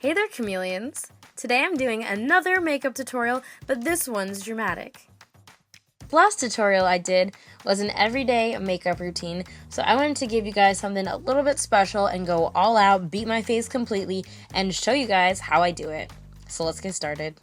Hey there, Chameleons! Today I'm doing another makeup tutorial, but this one's dramatic. The last tutorial I did was an everyday makeup routine, so I wanted to give you guys something a little bit special and go all out, beat my face completely, and show you guys how I do it. So let's get started.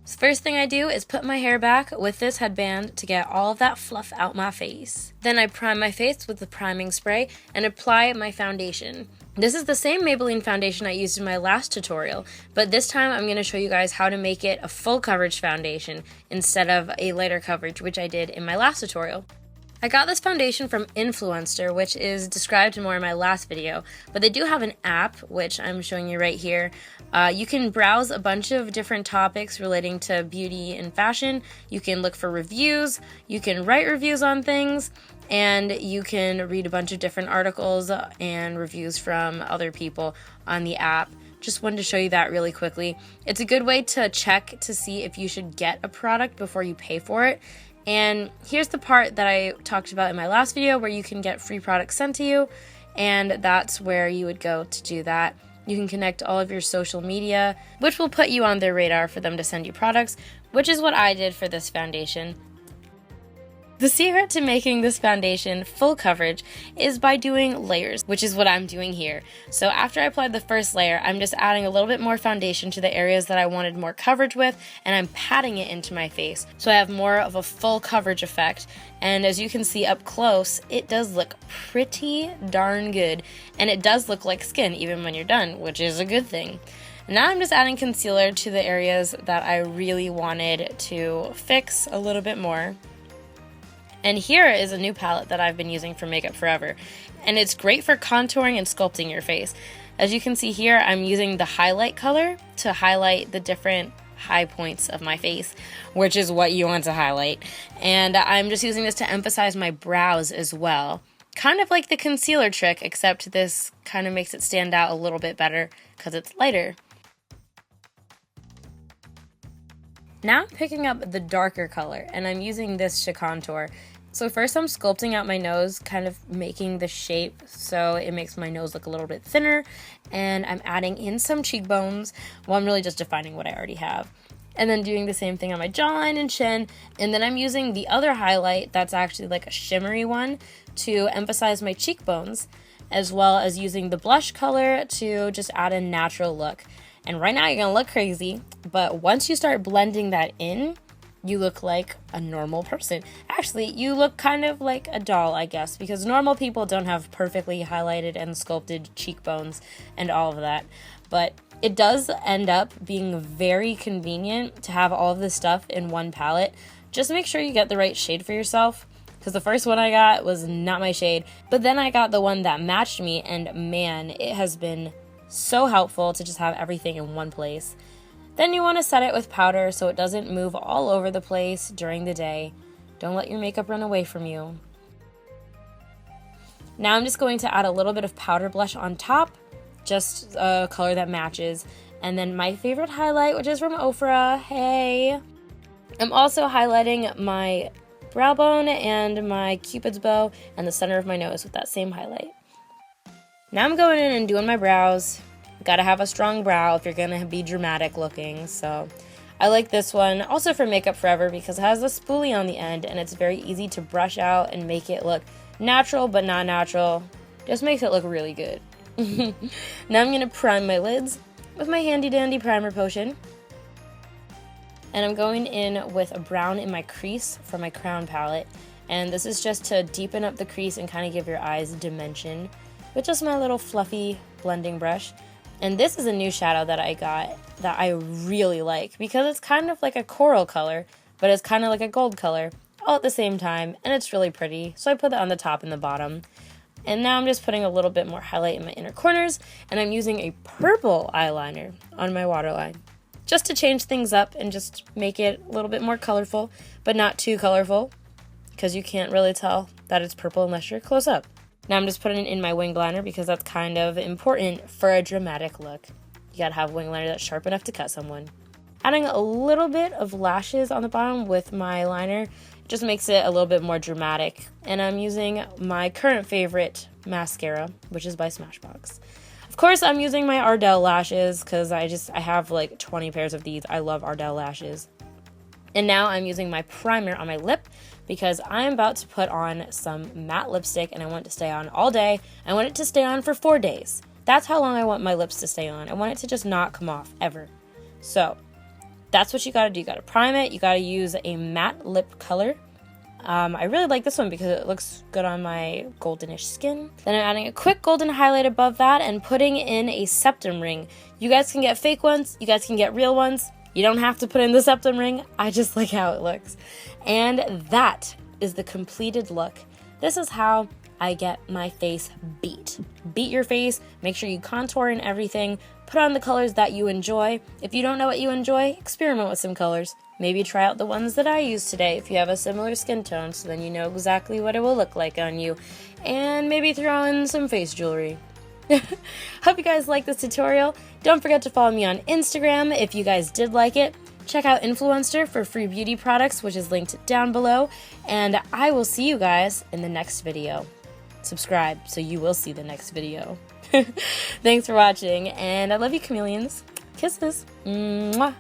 So first thing I do is put my hair back with this headband to get all of that fluff out my face. Then I prime my face with the priming spray and apply my foundation. This is the same Maybelline foundation I used in my last tutorial, but this time I'm going to show you guys how to make it a full coverage foundation instead of a lighter coverage, which I did in my last tutorial. I got this foundation from Influenster, which is described more in my last video, but they do have an app, which I'm showing you right here. You can browse a bunch of different topics relating to beauty and fashion. You can look for reviews, you can write reviews on things, and you can read a bunch of different articles and reviews from other people on the app. Just wanted to show you that really quickly. It's a good way to check to see if you should get a product before you pay for it. And here's the part that I talked about in my last video where you can get free products sent to you, and that's where you would go to do that. You can connect all of your social media, which will put you on their radar for them to send you products, which is what I did for this foundation. The secret to making this foundation full coverage is by doing layers, which is what I'm doing here. So after I applied the first layer, I'm just adding a little bit more foundation to the areas that I wanted more coverage with, and I'm patting it into my face. So I have more of a full coverage effect. And as you can see up close, it does look pretty darn good. And it does look like skin even when you're done, which is a good thing. Now I'm just adding concealer to the areas that I really wanted to fix a little bit more. And here is a new palette that I've been using for makeup forever, and it's great for contouring and sculpting your face. As you can see here, I'm using the highlight color to highlight the different high points of my face, which is what you want to highlight. And I'm just using this to emphasize my brows as well. Kind of like the concealer trick, except this kind of makes it stand out a little bit better because it's lighter. Now I'm picking up the darker color, and I'm using this to contour. So first I'm sculpting out my nose, kind of making the shape so it makes my nose look a little bit thinner, and I'm adding in some cheekbones. Well, I'm really just defining what I already have. And then doing the same thing on my jawline and chin, and then I'm using the other highlight that's actually like a shimmery one to emphasize my cheekbones, as well as using the blush color to just add a natural look. And right now you're gonna look crazy, but once you start blending that in, you look like a normal person. Actually, you look kind of like a doll, I guess, because normal people don't have perfectly highlighted and sculpted cheekbones and all of that. But it does end up being very convenient to have all of this stuff in one palette. Just make sure you get the right shade for yourself, because the first one I got was not my shade, but then I got the one that matched me, and man, it has been so helpful to just have everything in one place. Then you want to set it with powder so it doesn't move all over the place during the day. Don't let your makeup run away from you. Now I'm just going to add a little bit of powder blush on top, just a color that matches. And then my favorite highlight, which is from Ofra, hey! I'm also highlighting my brow bone and my cupid's bow and the center of my nose with that same highlight. Now I'm going in and doing my brows. Gotta have a strong brow if you're gonna be dramatic looking, so I like this one also for Makeup Forever because it has a spoolie on the end and it's very easy to brush out and make it look natural but not natural. Just makes it look really good. Now I'm gonna prime my lids with my handy dandy primer potion. And I'm going in with a brown in my crease for my crown palette. And this is just to deepen up the crease and kind of give your eyes dimension with just my little fluffy blending brush. And this is a new shadow that I got that I really like because it's kind of like a coral color, but it's kind of like a gold color all at the same time, and it's really pretty. So I put that on the top and the bottom. And now I'm just putting a little bit more highlight in my inner corners, and I'm using a purple eyeliner on my waterline just to change things up and just make it a little bit more colorful, but not too colorful because you can't really tell that it's purple unless you're close up. Now I'm just putting it in my wing liner because that's kind of important for a dramatic look. You gotta have a wing liner that's sharp enough to cut someone. Adding a little bit of lashes on the bottom with my liner just makes it a little bit more dramatic. And I'm using my current favorite mascara, which is by Smashbox. Of course, I'm using my Ardell lashes because I have like 20 pairs of these. I love Ardell lashes. And now I'm using my primer on my lip because I'm about to put on some matte lipstick and I want it to stay on all day. I want it to stay on for 4 days. That's how long I want my lips to stay on. I want it to just not come off ever. So that's what you gotta do. You gotta prime it. You gotta use a matte lip color. I really like this one because it looks good on my goldenish skin. Then I'm adding a quick golden highlight above that and putting in a septum ring. You guys can get fake ones. You guys can get real ones. You don't have to put in the septum ring. I just like how it looks. And that is the completed look. This is how I get my face beat. Beat your face. Make sure you contour and everything. Put on the colors that you enjoy. If you don't know what you enjoy, experiment with some colors. Maybe try out the ones that I use today if you have a similar skin tone, so then you know exactly what it will look like on you. And maybe throw in some face jewelry. Hope you guys like this tutorial. Don't forget to follow me on Instagram if you guys did like it. Check out Influenster for free beauty products, which is linked down below. And I will see you guys in the next video. Subscribe so you will see the next video. Thanks for watching, and I love you, chameleons. Kisses. Mwah.